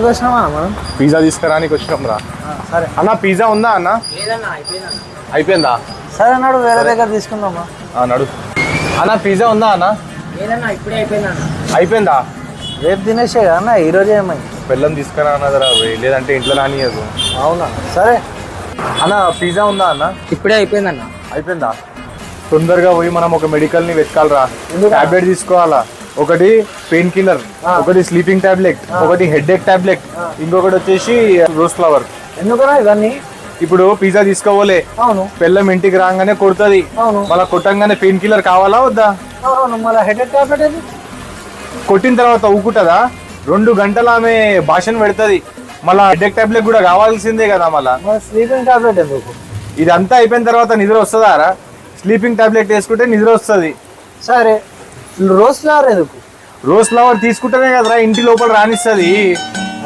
ఎందుకు వచ్చినామా మనం? పిజ్జా తీసుకురానికి వచ్చినాం రా. సరే అన్న పిజ్జా ఉందా అన్న? అయిపోయిందా? సరే నాడు వేరే దగ్గర తీసుకుందామా. నడు అన్న. పిజ్జా ఉందా అన్న? అయిపోయిందా? రేపు తినేసే అన్న, ఈరోజు ఏమై బెల్లం తీసుకురా అన్నదిరా, లేదంటే ఇంట్లో రానియదు. అవునా? సరే అన్న పిజ్జా ఉందా అన్న? ఇప్పుడే అయిపోయిందన్న. అయిపోయిందా? తొందరగా పోయి మనం ఒక మెడికల్ ని వెతకాలరా. టాబ్లెట్ తీసుకోవాలా. ఒకటి పెయిన్ కిల్లర్, ఒకటి స్లీపింగ్ టాబ్లెట్, ఒకటి హెడ్ ఏక్ టాబ్లెట్, ఇంకొకటి వచ్చేసి రోజ్ ఫ్లవర్. ఎందుకన్నా ఇవన్నీ? ఇప్పుడు పిజ్జా తీసుకోవాలి. అవును. బెల్లం ఇంటికి రాగానే కొడుతుంది. అవును. మళ్ళీ కొట్టంగానే పెయిన్ కిల్లర్ కావాలా వద్దా? అవును. మళ్ళీ హెడ్ ఏక్ టాబ్లెట్ ఏది? కొట్టిన తర్వాత ఊకుంటుందా? 2 గంటలు ఆమె భాషణ పెడుతుంది. మళ్ళీ హెడ్ ఏక్ టాబ్లెట్ కూడా కావాల్సిందే కదా. మళ్ళీ స్లీపింగ్ టాబ్లెట్ ఎందుకు? ఇదంతా అయిపోయిన తర్వాత నిద్ర వస్తుందా రా? స్లీపింగ్ టాబ్లెట్ వేసుకుంటే నిద్ర వస్తుంది. సరే రోజ్ ఫ్లవర్ ఎందుకు? రోజ్ ఫ్లవర్ తీసుకుంటేనే కదరా ఇంటి లోపల రానిస్తుంది.